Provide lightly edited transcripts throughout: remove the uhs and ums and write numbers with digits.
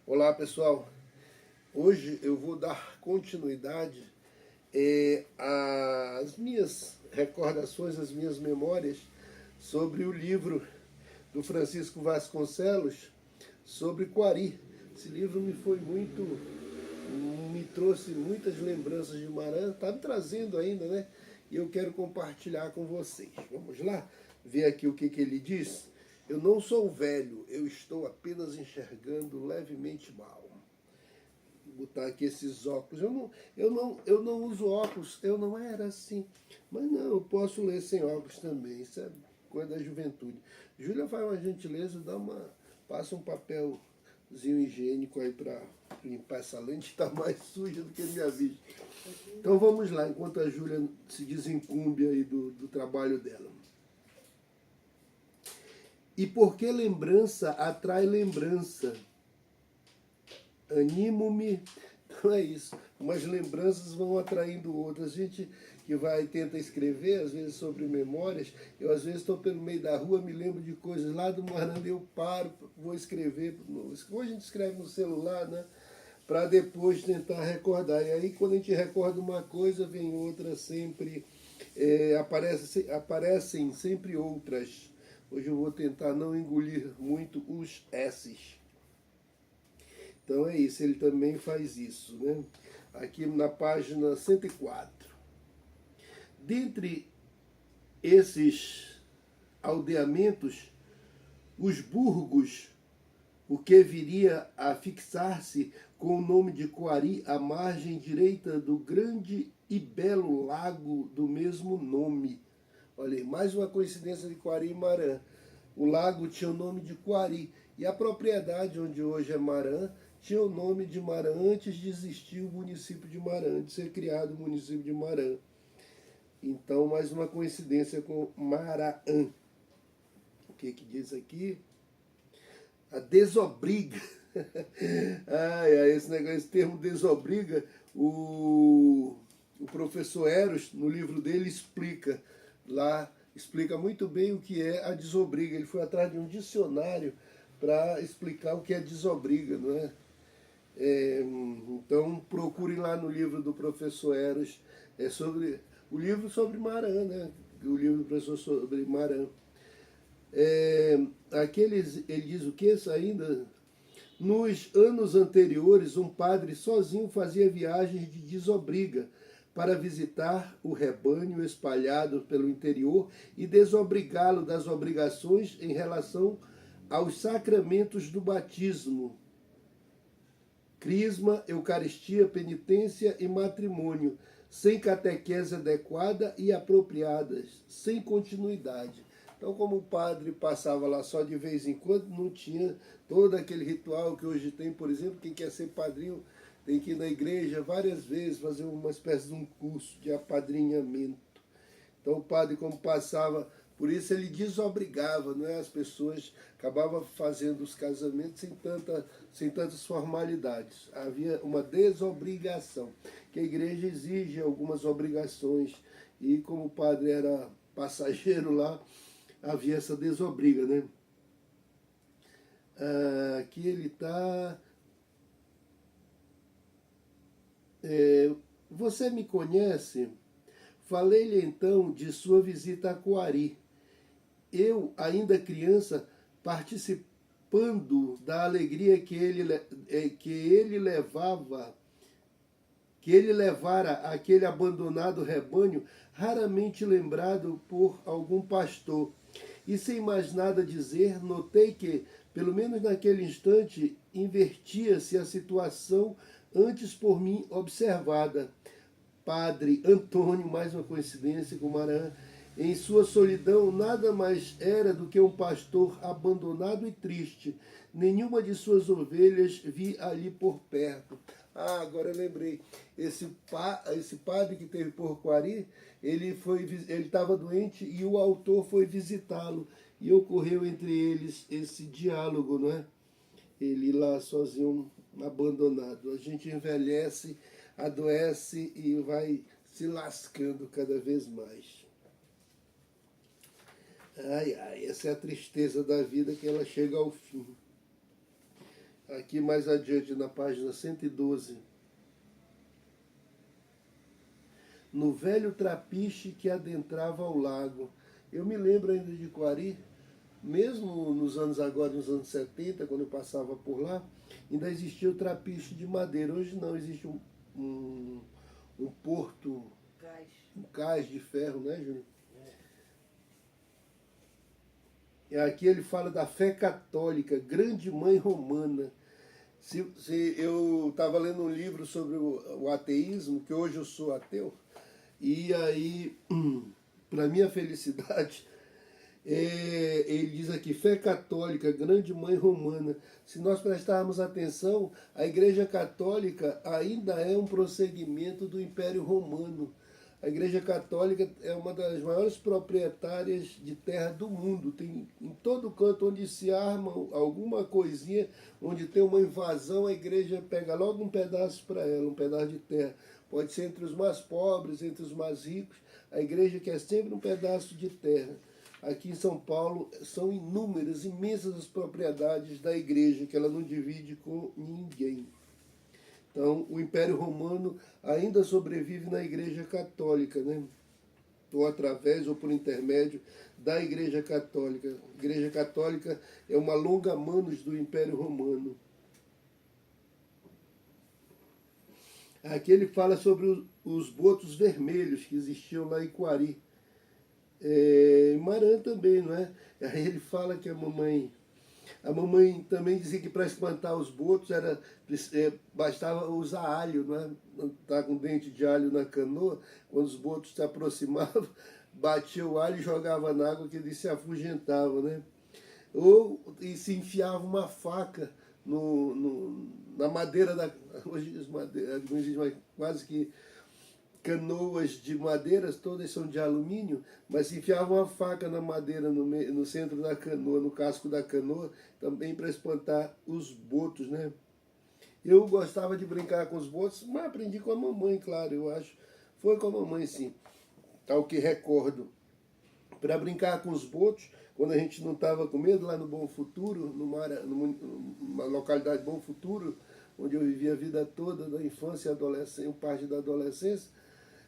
Olá pessoal, hoje eu vou dar continuidade às minhas recordações, às minhas memórias sobre o livro do Francisco Vasconcelos sobre Coari. Esse livro me trouxe muitas lembranças de Marã, está me trazendo ainda, né? E eu quero compartilhar com vocês. Vamos lá ver aqui o que ele diz. Eu não sou velho, eu estou apenas enxergando levemente mal. Vou botar aqui esses óculos. Eu não uso óculos, eu não era assim. Mas não, eu posso ler sem óculos também. Isso é coisa da juventude. Júlia faz uma gentileza, passa um papelzinho higiênico aí para limpar essa lente, está mais suja do que minha vista. Então vamos lá, enquanto a Júlia se desincumbe aí do trabalho dela. E porque lembrança atrai lembrança, animo-me. Então é isso, umas lembranças vão atraindo outras. A gente que tenta escrever, às vezes sobre memórias, eu às vezes estou pelo meio da rua, me lembro de coisas lá do Maranda, eu paro, vou escrever. Hoje a gente escreve no celular, né? Para depois tentar recordar. E aí quando a gente recorda uma coisa, vem outra sempre, aparecem sempre outras. Hoje eu vou tentar não engolir muito os S's. Então é isso, ele também faz isso, né? Aqui na página 104. Dentre esses aldeamentos, os burgos, o que viria a fixar-se com o nome de Coari à margem direita do grande e belo lago do mesmo nome. Olha aí, mais uma coincidência de Coari e Marã. O lago tinha o nome de Coari e a propriedade onde hoje é Marã tinha o nome de Marã antes de existir o município de Marã, antes de ser criado o município de Marã. Então, mais uma coincidência com Maraã. O que diz aqui? A desobriga. Esse termo desobriga, o professor Eros, no livro dele, explica muito bem o que é a desobriga. Ele foi atrás de um dicionário para explicar o que é desobriga, não é? Então procurem lá no livro do professor Eros, o livro sobre Marã, né? O livro do professor sobre Marã. Ele diz o que ainda? Nos anos anteriores, um padre sozinho fazia viagens de desobriga para visitar o rebanho espalhado pelo interior e desobrigá-lo das obrigações em relação aos sacramentos do batismo, crisma, eucaristia, penitência e matrimônio, sem catequese adequada e apropriadas, sem continuidade. Então, como o padre passava lá só de vez em quando, não tinha todo aquele ritual que hoje tem. Por exemplo, quem quer ser padrinho tem que ir na igreja várias vezes, fazer uma espécie de um curso de apadrinhamento. Então o padre, como passava, por isso ele desobrigava, não é? As pessoas acabavam fazendo os casamentos sem tantas formalidades. Havia uma desobrigação, que a igreja exige algumas obrigações, e como o padre era passageiro lá, havia essa desobriga, né? Aqui ele está... você me conhece? Falei-lhe então de sua visita a Coari. Eu, ainda criança, participando da alegria que ele levara aquele abandonado rebanho, raramente lembrado por algum pastor. E sem mais nada dizer, notei que, pelo menos naquele instante, invertia-se a situação antes por mim observada. Padre Antônio, mais uma coincidência com Marã, em sua solidão nada mais era do que um pastor abandonado e triste. Nenhuma de suas ovelhas vi ali por perto. Agora eu lembrei. Esse padre que teve por Coari, ele estava doente e o autor foi visitá-lo. E ocorreu entre eles esse diálogo, não é? Ele lá sozinho, abandonado. A gente envelhece, adoece e vai se lascando cada vez mais. Ai, ai, essa é a tristeza da vida, que ela chega ao fim. aqui mais adiante na página 112. No velho trapiche que adentrava ao lago. Eu me lembro ainda de Coari, mesmo nos anos agora, nos anos 70, quando eu passava por lá, ainda existia o trapiche de madeira. Hoje não, existe um porto, um cais de ferro, né, Júnior? E aqui ele fala da fé católica, grande mãe romana. Se eu estava lendo um livro sobre o ateísmo, que hoje eu sou ateu, e aí, para minha felicidade, ele diz aqui, fé católica, grande mãe romana. Se nós prestarmos atenção, a Igreja Católica ainda é um prosseguimento do Império Romano. A Igreja Católica é uma das maiores proprietárias de terra do mundo. Tem em todo canto onde se arma alguma coisinha, onde tem uma invasão, a igreja pega logo um pedaço para ela, um pedaço de terra. Pode ser entre os mais pobres, entre os mais ricos. A igreja quer sempre um pedaço de terra. Aqui em São Paulo são inúmeras, imensas as propriedades da igreja, que ela não divide com ninguém. Então, o Império Romano ainda sobrevive na Igreja Católica, né? Ou através ou por intermédio da Igreja Católica. A Igreja Católica é uma longa-manos do Império Romano. Aqui ele fala sobre os botos vermelhos que existiam lá em Coari. Em Marã também, não é? Aí ele fala que a mamãe também dizia que para espantar os botos bastava usar alho, não é? Tá com dente de alho na canoa, quando os botos se aproximavam, batia o alho e jogava na água que eles se afugentavam, né? E se enfiava uma faca na madeira da... Hoje não existe mais, quase que canoas de madeiras, todas são de alumínio, mas se enfiava uma faca na madeira no centro da canoa, no casco da canoa, também para espantar os botos, né? Eu gostava de brincar com os botos, mas aprendi com a mamãe, claro, eu acho. Foi com a mamãe, sim, ao que recordo. Para brincar com os botos, quando a gente não estava com medo, lá no Bom Futuro, numa localidade Bom Futuro, onde eu vivi a vida toda, da infância e adolescência, parte da adolescência,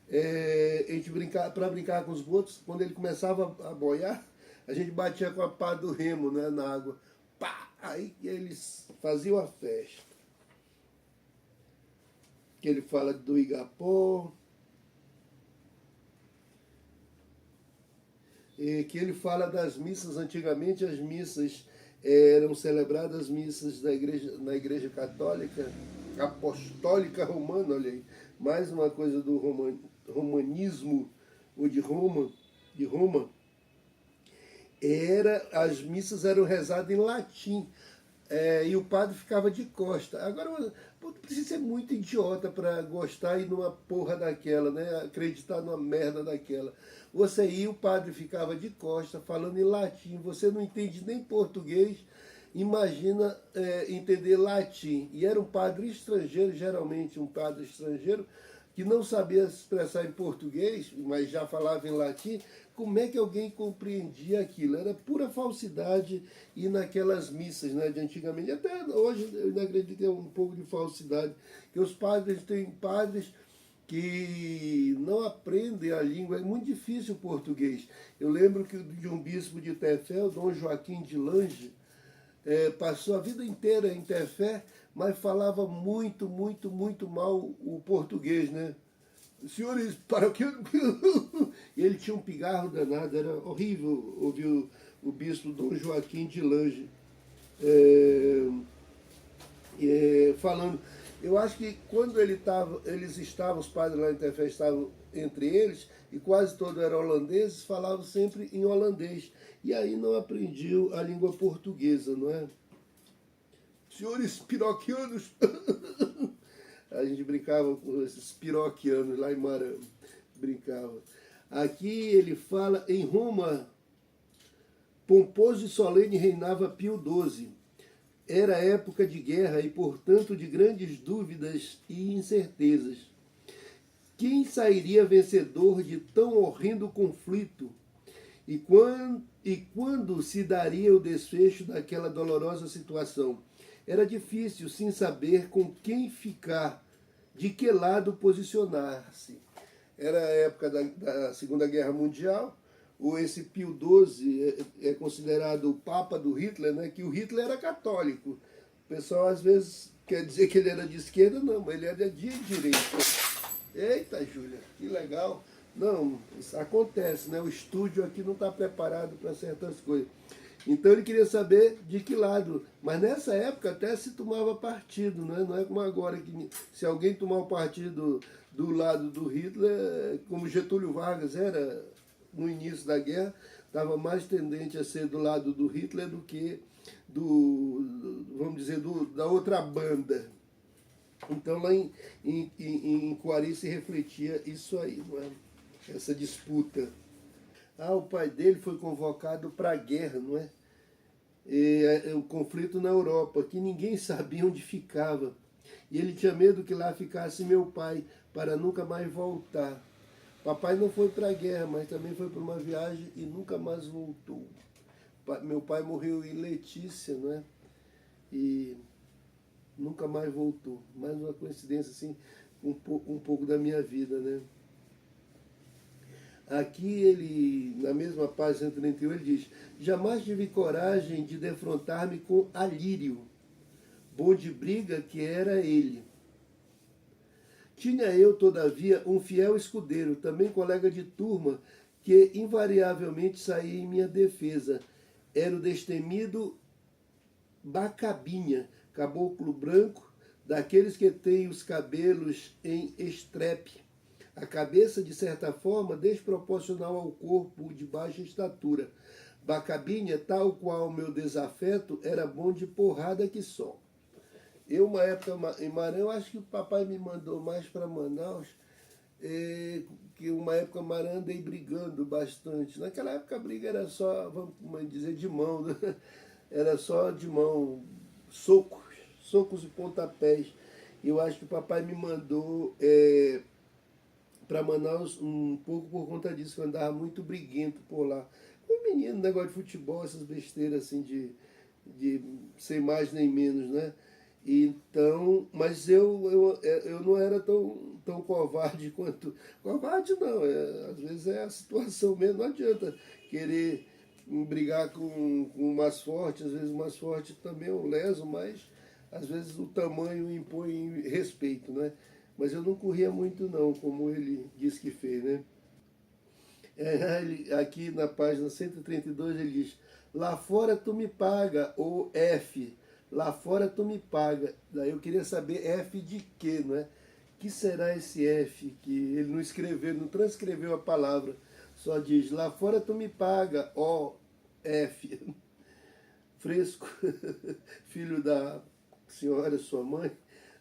a gente para brincar com os botos, quando ele começava a boiar, a gente batia com a pá do remo, né, na água. Pá! Aí eles faziam a festa. Que ele fala do Igapó, que ele fala das missas. Antigamente as missas eram celebradas, missas na igreja católica, apostólica romana, olha aí, mais uma coisa do romanismo, ou de Roma, as missas eram rezadas em latim, e o padre ficava de costa. Agora, precisa ser muito idiota para gostar e numa porra daquela, né? Acreditar numa merda daquela. Você ia, o padre ficava de costa, falando em latim, você não entende nem português, imagina entender latim. E era um padre estrangeiro, geralmente um padre estrangeiro, que não sabia se expressar em português, mas já falava em latim. Como é que alguém compreendia aquilo? Era pura falsidade e naquelas missas, né, de antigamente. Até hoje eu ainda acredito que tem um pouco de falsidade, que os padres têm padres que não aprendem a língua, é muito difícil o português. Eu lembro que de um bispo de Tefé, o Dom Joaquim de Lange, passou a vida inteira em Tefé, mas falava muito, muito, muito mal o português, né? Senhores, para que ele tinha um pigarro danado, era horrível ouvir o bispo Dom Joaquim de Lange falando. Eu acho que quando os padres lá em Tefé estavam entre eles, e quase todos eram holandeses, falavam sempre em holandês. E aí não aprendiam a língua portuguesa, não é? Senhores piroquianos, a gente brincava com esses piroquianos lá em Marã, brincava. Aqui ele fala, em Roma, pomposo e solene reinava Pio XII. Era época de guerra e, portanto, de grandes dúvidas e incertezas. Quem sairia vencedor de tão horrendo conflito? E E quando se daria o desfecho daquela dolorosa situação? Era difícil, sem saber com quem ficar, de que lado posicionar-se. Era a época da Segunda Guerra Mundial, ou esse Pio XII é considerado o Papa do Hitler, né? Que o Hitler era católico. O pessoal às vezes quer dizer que ele era de esquerda, não, mas ele era de direita. Eita, Júlia, que legal. Não, isso acontece, né? O estúdio aqui não está preparado para certas coisas. Então ele queria saber de que lado. Mas nessa época até se tomava partido, né? Não é como agora, que se alguém tomar o partido do lado do Hitler, como Getúlio Vargas era no início da guerra, estava mais tendente a ser do lado do Hitler do que vamos dizer, da outra banda. Então lá em Coari se refletia isso aí, não é? Essa disputa. O pai dele foi convocado para a guerra, não é? O conflito na Europa, que ninguém sabia onde ficava. E ele tinha medo que lá ficasse meu pai, para nunca mais voltar. Papai não foi para a guerra, mas também foi para uma viagem e nunca mais voltou. Meu pai morreu em Letícia, não é? E nunca mais voltou. Mais uma coincidência, assim, um pouco da minha vida, né? Aqui ele, na mesma página 131, ele diz: jamais tive coragem de defrontar-me com Alírio, bom de briga que era ele. Tinha eu, todavia, um fiel escudeiro, também colega de turma, que invariavelmente saía em minha defesa. Era o destemido Bacabinha, caboclo branco, daqueles que têm os cabelos em estrepe, a cabeça, de certa forma, desproporcional ao corpo, de baixa estatura. Bacabinha, tal qual meu desafeto, era bom de porrada que só. Eu, uma época em Maranhão, acho que o papai me mandou mais para Manaus, que uma época em Maranhão andei brigando bastante. Naquela época a briga era só, vamos dizer, de mão, né? Era só de mão, socos e pontapés. E eu acho que o papai me mandou para Manaus um pouco por conta disso, que eu andava muito briguento por lá. Com menino, negócio de futebol, essas besteiras assim de sem mais nem menos, né? Então, mas eu não era tão covarde quanto. Covarde não, às vezes é a situação mesmo, não adianta querer brigar com o mais forte, às vezes o mais forte também é um leso, mas às vezes o tamanho impõe respeito, né? Mas eu não corria muito não, como ele disse que fez, né? Aqui na página 132 ele diz: lá fora tu me paga, ou F, lá fora tu me paga. Daí eu queria saber F de quê, não é? Que será esse F que ele não escreveu, não transcreveu a palavra, só diz: lá fora tu me paga, ó F. Fresco, filho da senhora, sua mãe,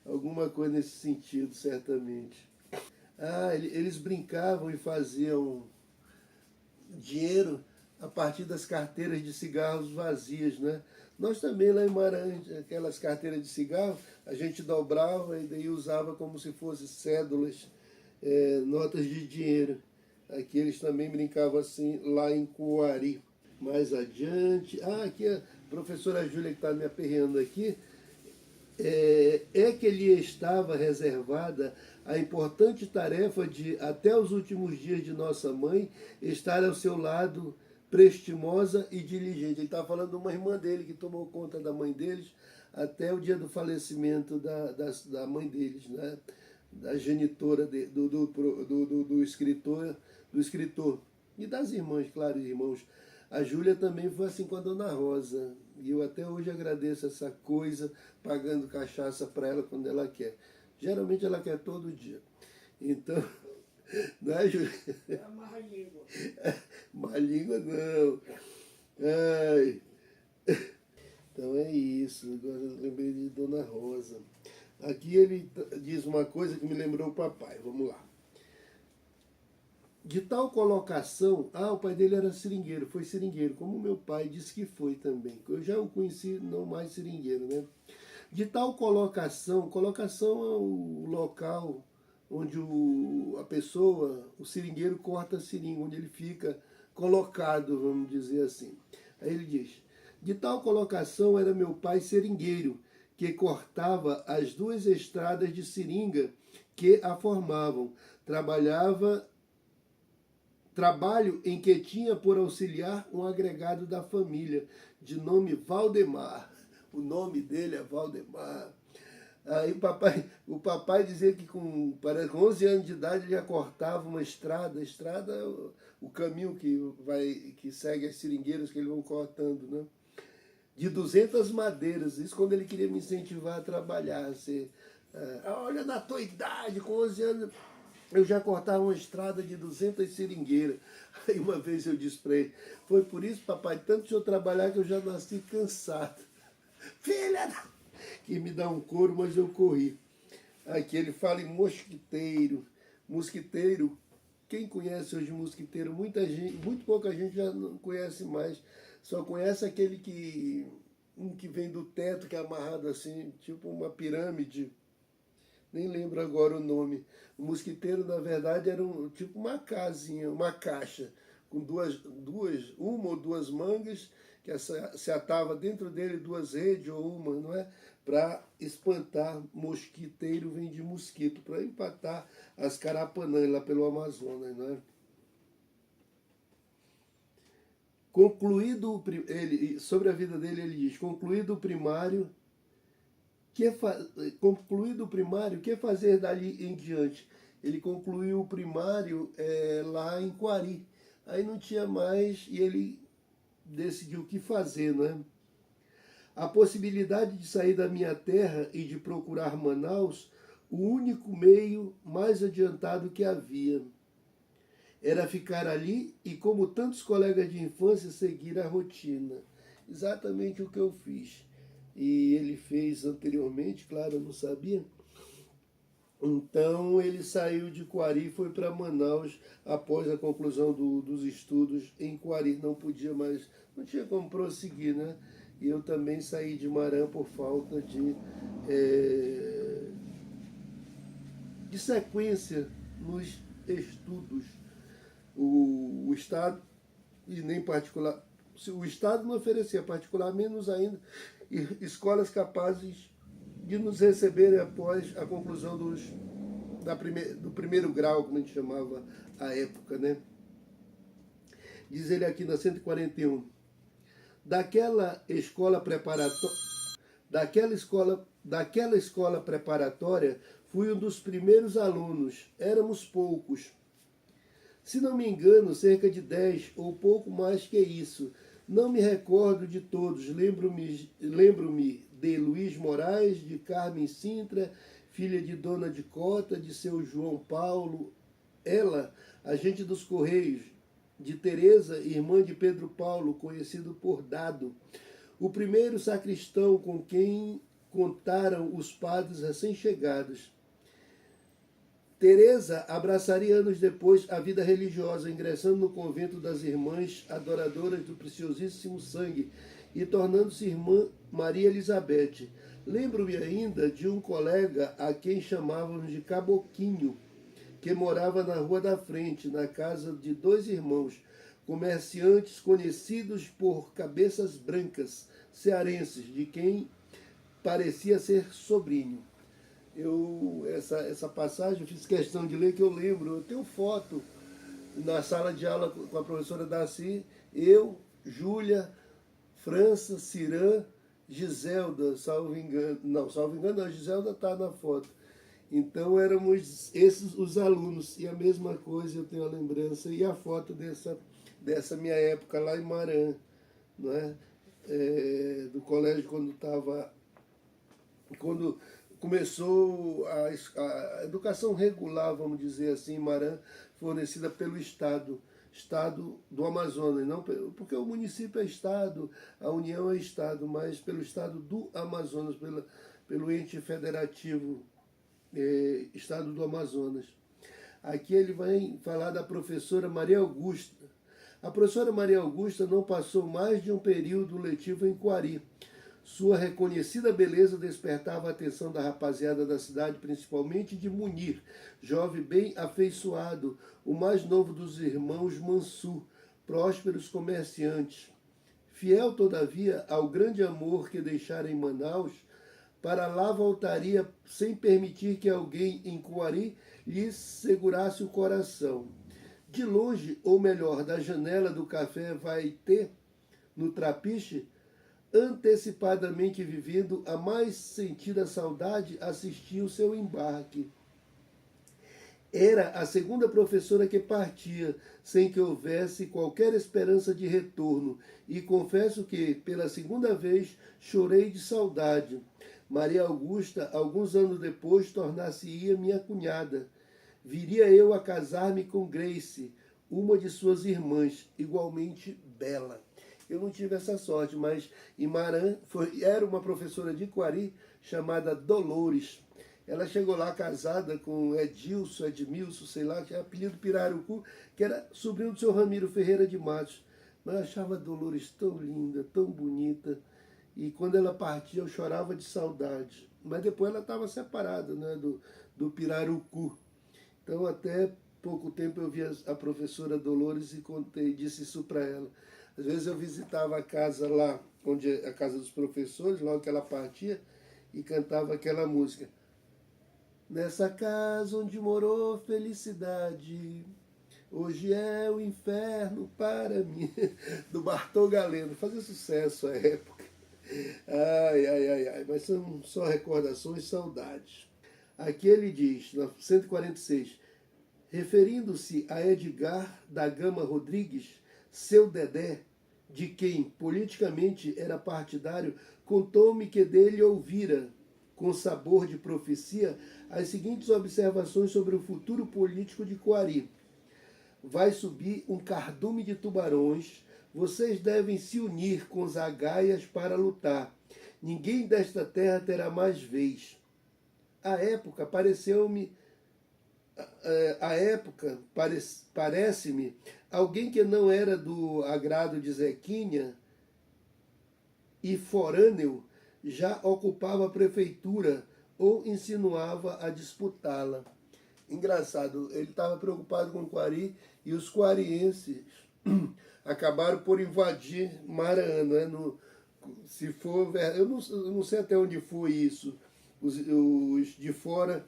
alguma coisa nesse sentido, certamente. Eles brincavam e faziam dinheiro a partir das carteiras de cigarros vazias, né? Nós também lá em Maranhão, aquelas carteiras de cigarro, a gente dobrava e daí usava como se fossem cédulas, notas de dinheiro. Aqui eles também brincavam assim, lá em Coari. Mais adiante, aqui a professora Júlia que está me aperreando aqui, que lhe estava reservada a importante tarefa de, até os últimos dias de nossa mãe, estar ao seu lado, prestimosa e diligente. Ele estava falando de uma irmã dele que tomou conta da mãe deles até o dia do falecimento da mãe deles, né? Da genitora do escritor e das irmãs, claro, irmãos. A Júlia também foi assim com a Dona Rosa. E eu até hoje agradeço essa coisa, pagando cachaça para ela quando ela quer. Geralmente ela quer todo dia. Então, não é, Júlia? É a marra língua. Má língua não. Ai. Então é isso. Agora eu lembrei de Dona Rosa. Aqui ele diz uma coisa que me lembrou o papai. Vamos lá. De tal colocação, o pai dele era seringueiro, foi seringueiro, como meu pai disse que foi também. Eu já o conheci, não mais seringueiro, né? De tal colocação é o local onde a pessoa, o seringueiro corta a seringa, onde ele fica colocado, vamos dizer assim. Aí ele diz: de tal colocação era meu pai seringueiro, que cortava as duas estradas de seringa que a formavam. Trabalho em que tinha por auxiliar um agregado da família, de nome Valdemar. O nome dele é Valdemar. Aí o papai dizia que parece, com 11 anos de idade ele já cortava uma estrada. A estrada é o caminho que segue as seringueiras que eles vão cortando, né? De 200 madeiras. Isso quando ele queria me incentivar a trabalhar. Olha, na tua idade, com 11 anos, eu já cortava uma estrada de 200 seringueiras. Aí uma vez eu disse para ele: foi por isso, papai, tanto de eu trabalhar que eu já nasci cansado. Filha da... que me dá um couro, mas eu corri. Aqui ele fala em mosquiteiro. Mosquiteiro, quem conhece hoje mosquiteiro? Muita gente, muito pouca gente já não conhece mais. Só conhece aquele que vem do teto, que é amarrado assim, tipo uma pirâmide. Nem lembro agora o nome. O mosquiteiro, na verdade, era tipo uma casinha, uma caixa, com uma ou duas mangas, que se atava dentro dele duas redes ou uma, não é? Para espantar mosquiteiro, vem de mosquito, para empatar as carapanãs lá pelo Amazonas, não é? Sobre a vida dele, ele diz: concluído o primário, que fazer dali em diante? Ele concluiu o primário lá em Quari. Aí não tinha mais e ele decidiu o que fazer, não é? A possibilidade de sair da minha terra e de procurar Manaus, o único meio mais adiantado que havia era ficar ali e, como tantos colegas de infância, seguir a rotina. Exatamente o que eu fiz. E ele fez anteriormente, claro, eu não sabia. Então ele saiu de Quari e foi para Manaus após a conclusão dos estudos em Quari. Não podia mais, não tinha como prosseguir, né? E eu também saí de Marã por falta de sequência nos estudos. O Estado, e nem particular, o Estado não oferecia, particular menos ainda, escolas capazes de nos receberem após a conclusão do primeiro grau, como a gente chamava à época, né? Diz ele aqui na 141, daquela escola preparatória, fui um dos primeiros alunos, éramos poucos. Se não me engano, cerca de 10 ou pouco mais que isso. Não me recordo de todos. Lembro-me de Luiz Moraes, de Carmen Sintra, filha de Dona de Cota, de seu João Paulo, ela, agente dos Correios, de Teresa, irmã de Pedro Paulo, conhecido por Dado, o primeiro sacristão com quem contaram os padres recém-chegados. Teresa abraçaria anos depois a vida religiosa, ingressando no convento das Irmãs Adoradoras do Preciosíssimo Sangue e tornando-se irmã Maria Elizabeth. Lembro-me ainda de um colega a quem chamávamos de Caboquinho, que morava na rua da frente, na casa de dois irmãos, comerciantes conhecidos por cabeças brancas, cearenses, de quem parecia ser sobrinho. Essa passagem eu fiz questão de ler, que eu lembro. Eu tenho foto na sala de aula com a professora Darcy, eu, Júlia, França, Cirã, Giselda, salvo engano. Não, Giselda está na foto. Então éramos esses os alunos, e a mesma coisa eu tenho a lembrança e a foto dessa minha época lá em Marã, não é? Do colégio quando começou a educação regular, vamos dizer assim, em Marã, fornecida pelo Estado do Amazonas, não porque o município é Estado, a União é Estado, mas pelo Estado do Amazonas, pelo ente federativo Estado do Amazonas. Aqui ele vai falar da professora Maria Augusta. A professora Maria Augusta não passou mais de um período letivo em Quari. Sua reconhecida beleza despertava a atenção da rapaziada da cidade, principalmente de Munir, jovem bem afeiçoado, o mais novo dos irmãos Mansur, prósperos comerciantes. Fiel, todavia, ao grande amor que deixara em Manaus, para lá voltaria sem permitir que alguém em Coari lhe segurasse o coração. De longe, ou melhor, da janela do café vai ter, no trapiche, antecipadamente vivendo a mais sentida saudade, assistia o seu embarque. Era a segunda professora que partia, sem que houvesse qualquer esperança de retorno, e confesso que, pela segunda vez, chorei de saudade. Maria Augusta, alguns anos depois, tornar-se-ia minha cunhada. Viria eu a casar-me com Grace, uma de suas irmãs, igualmente bela. Eu não tive essa sorte, mas Imarã era uma professora de Coari chamada Dolores. Ela chegou lá casada com Edmilson, sei lá, que é apelido Pirarucu, que era sobrinho do seu Ramiro Ferreira de Matos. Mas eu achava a Dolores tão linda, tão bonita. E quando ela partia, eu chorava de saudade. Mas depois ela estava separada, né, do Pirarucu. Então, até pouco tempo eu vi a professora Dolores e disse isso para ela. Às vezes eu visitava a casa lá, onde a casa dos professores, logo que ela partia, e cantava aquela música. Nessa casa onde morou felicidade, hoje é o inferno para mim. Do Bartol Galeno. Fazia sucesso à época. Ai, ai, ai, ai. Mas são só recordações e saudades. Aqui ele diz, no 146, referindo-se a Edgar da Gama Rodrigues, seu Dedé, de quem politicamente era partidário, contou-me que dele ouvira, com sabor de profecia, as seguintes observações sobre o futuro político de Coari. Vai subir um cardume de tubarões, vocês devem se unir com os agaias para lutar. Ninguém desta terra terá mais vez. À época, parece-me, alguém que não era do agrado de Zequinha e forâneo, já ocupava a prefeitura ou insinuava a disputá-la. Engraçado, ele estava preocupado com Coari e os coarienses acabaram por invadir Maranhão, né? Se for, eu não sei até onde foi isso, os de fora,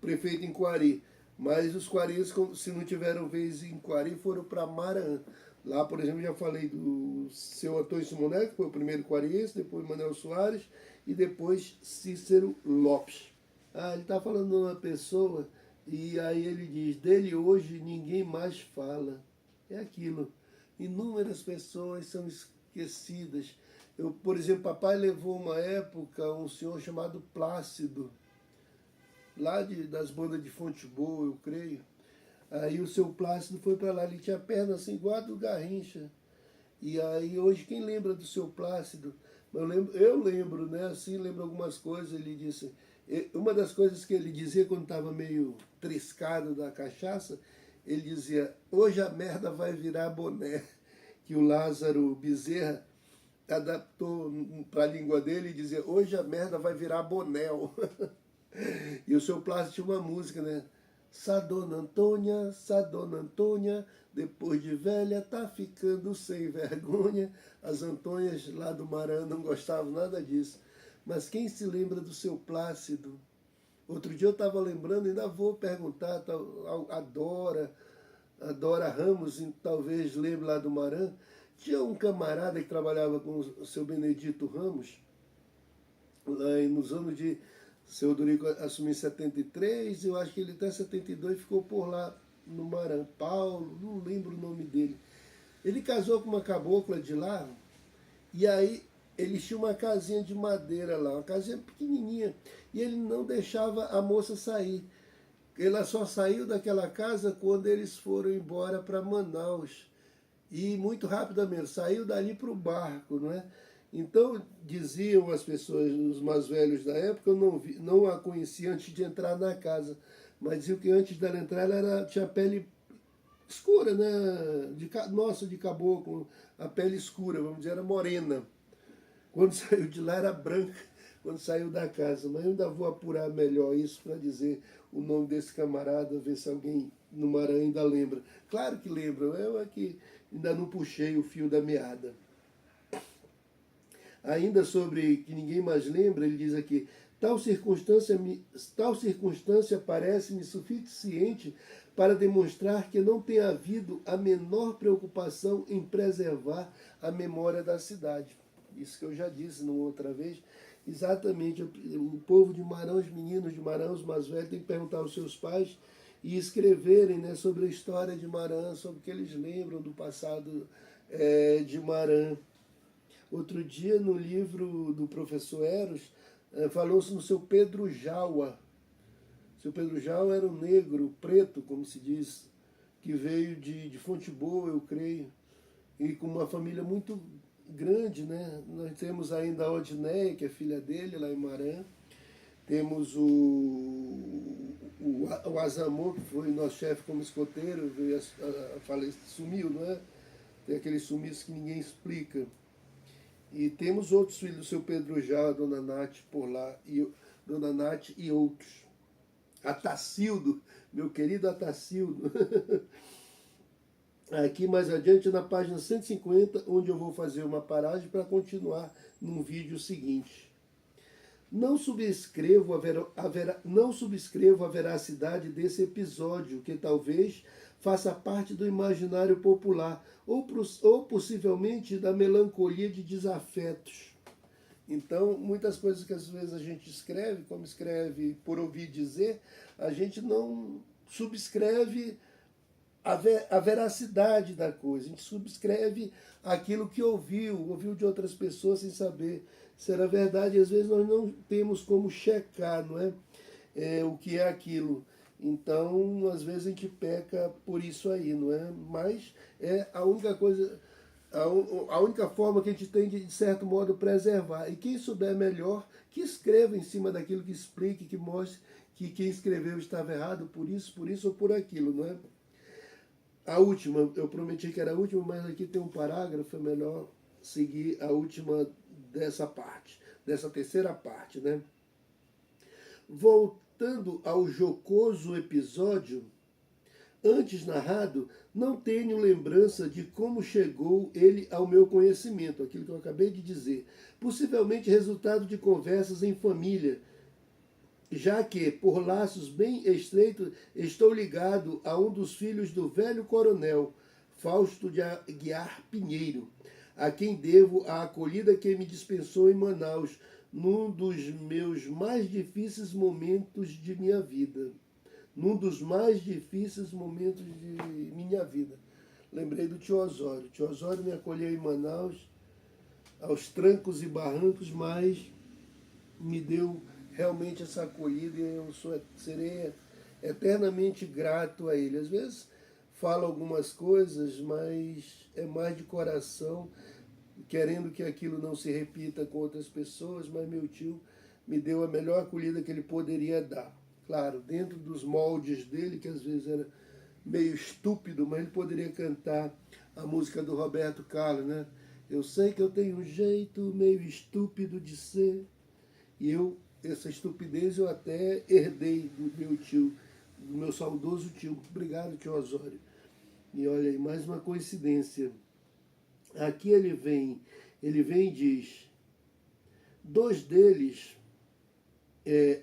prefeito em Coari, mas os coarienses, se não tiveram vez em Coari, foram para Maranhão. Lá, por exemplo, já falei do seu Antônio Simonetti, que foi o primeiro coariense, depois Manuel Soares e depois Cícero Lopes. Ele está falando de uma pessoa e aí ele diz, dele hoje ninguém mais fala. É aquilo. Inúmeras pessoas são esquecidas. Por exemplo, papai levou uma época um senhor chamado Plácido, lá das bandas de Fonte Boa, eu creio. Aí o seu Plácido foi para lá, ele tinha perna assim, igual a do Garrincha. E aí hoje quem lembra do seu Plácido? Eu lembro, né? Assim, lembro algumas coisas. Ele disse, uma das coisas que ele dizia quando estava meio triscado da cachaça, ele dizia, hoje a merda vai virar boné, que o Lázaro Bezerra adaptou para a língua dele e dizia, hoje a merda vai virar bonel. E o seu Plácido tinha uma música, né? Sa Dona Antônia, depois de velha tá ficando sem vergonha. As Antônias lá do Maranhão não gostavam nada disso. Mas quem se lembra do seu Plácido? Outro dia eu estava lembrando, ainda vou perguntar, a Dora Ramos, talvez lembre lá do Maranhão. Tinha um camarada que trabalhava com o seu Benedito Ramos, lá nos anos de... Seu Dorico assumiu em 73, eu acho que ele até 72 ficou por lá no Maranhão. Paulo, não lembro o nome dele. Ele casou com uma cabocla de lá, e aí eles tinham uma casinha de madeira lá, uma casinha pequenininha, e ele não deixava a moça sair. Ela só saiu daquela casa quando eles foram embora para Manaus. E muito rapidamente, saiu dali para o barco, não é? Então, diziam as pessoas, os mais velhos da época, eu não a conhecia antes de entrar na casa, mas diziam que antes dela entrar, tinha a pele escura, né? De caboclo, a pele escura, vamos dizer, era morena. Quando saiu de lá, era branca, quando saiu da casa. Mas eu ainda vou apurar melhor isso para dizer o nome desse camarada, ver se alguém no Maranhão ainda lembra. Claro que lembra, eu é que ainda não puxei o fio da meada. Ainda sobre que ninguém mais lembra, ele diz aqui: tal circunstância parece-me suficiente para demonstrar que não tem havido a menor preocupação em preservar a memória da cidade. Isso que eu já disse numa outra vez. Exatamente, o povo de Marão, os meninos de Marão, os mais velhos, tem que perguntar aos seus pais e escreverem, né, sobre a história de Marão, sobre o que eles lembram do passado de Marão. Outro dia, no livro do professor Eros, falou-se no seu Pedro Jaua. Seu Pedro Jaua era um negro, preto, como se diz, que veio de Fonte Boa, eu creio, e com uma família muito grande, né? Nós temos ainda a Odneia, que é filha dele, lá em Marã. Temos o Azamor, que foi nosso chefe como escoteiro, veio sumiu, não é? Tem aquele sumiço que ninguém explica. E temos outros filhos do seu Pedro Já, a Dona Nath por lá, Dona Nath e outros. Atacildo, meu querido Atacildo. Aqui mais adiante na página 150, onde eu vou fazer uma paragem para continuar num vídeo seguinte. Não subscrevo a veracidade desse episódio, que talvez faça parte do imaginário popular, ou possivelmente da melancolia de desafetos. Então, muitas coisas que às vezes a gente escreve, como escreve por ouvir dizer, a gente não subscreve a veracidade da coisa, a gente subscreve aquilo que ouviu de outras pessoas sem saber se era verdade. Às vezes nós não temos como checar, não é? O que é aquilo. Então, às vezes a gente peca por isso aí, não é? Mas é a única coisa, a única forma que a gente tem de certo modo, preservar. E quem souber melhor, que escreva em cima daquilo, que explique, que mostre que quem escreveu estava errado por isso ou por aquilo, não é? A última, eu prometi que era a última, mas aqui tem um parágrafo, é melhor seguir a última dessa parte, dessa terceira parte, né? Voltando ao jocoso episódio antes narrado, não tenho lembrança de como chegou ele ao meu conhecimento, aquilo que eu acabei de dizer. Possivelmente resultado de conversas em família, já que, por laços bem estreitos, estou ligado a um dos filhos do velho coronel, Fausto de Aguiar Pinheiro, a quem devo a acolhida que me dispensou em Manaus, num dos meus mais difíceis momentos de minha vida. Num dos mais difíceis momentos de minha vida. Lembrei do tio Osório. O tio Osório me acolheu em Manaus, aos trancos e barrancos, mas me deu realmente essa acolhida e eu serei eternamente grato a ele. Às vezes falo algumas coisas, mas é mais de coração, querendo que aquilo não se repita com outras pessoas, mas meu tio me deu a melhor acolhida que ele poderia dar. Claro, dentro dos moldes dele, que às vezes era meio estúpido, mas ele poderia cantar a música do Roberto Carlos, né? Eu sei que eu tenho um jeito meio estúpido de ser, e essa estupidez eu até herdei do meu tio, do meu saudoso tio. Obrigado, tio Osório. E olha aí, mais uma coincidência. Aqui ele vem e diz: dois deles,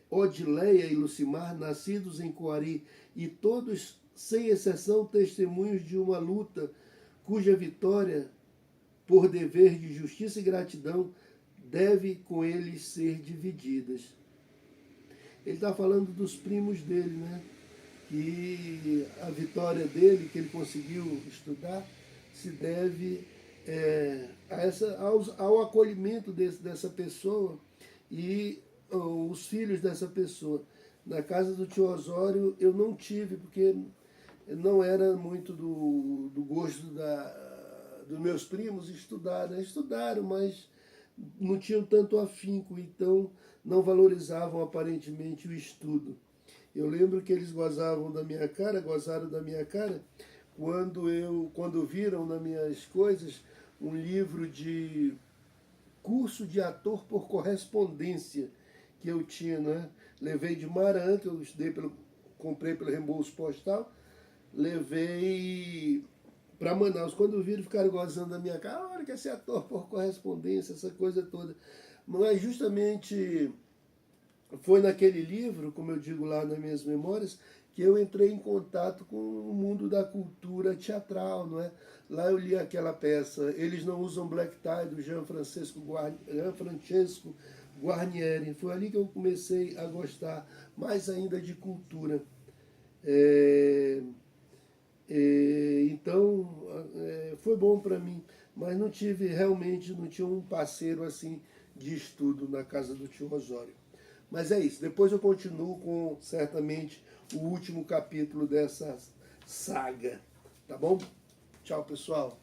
Odileia e Lucimar, nascidos em Coari, e todos, sem exceção, testemunhos de uma luta cuja vitória, por dever de justiça e gratidão, deve com eles ser divididas. Ele está falando dos primos dele, né? Que a vitória dele, que ele conseguiu estudar, se deve ao acolhimento dessa pessoa e os filhos dessa pessoa. Na casa do tio Osório eu não tive, porque não era muito do gosto dos meus primos estudar, né? Estudaram, mas não tinham tanto afinco, então não valorizavam aparentemente o estudo. Eu lembro que eles gozaram da minha cara, quando viram nas minhas coisas um livro de curso de ator por correspondência que eu tinha, né? Levei de Maran, que eu estudei comprei pelo reembolso postal, levei para Manaus. Quando eu vi, eles ficaram gozando da minha cara, olha, quer ser ator por correspondência, essa coisa toda. Mas justamente foi naquele livro, como eu digo lá nas minhas memórias, que eu entrei em contato com o mundo da cultura teatral, não é? Lá eu li aquela peça, Eles Não Usam Black Tie, do Jean Francesco Guarnieri. Foi ali que eu comecei a gostar mais ainda de cultura. Então, foi bom para mim, mas não tive realmente, não tinha um parceiro assim de estudo na casa do tio Osório. Mas é isso, depois eu continuo com, certamente, o último capítulo dessa saga, tá bom? Tchau, pessoal.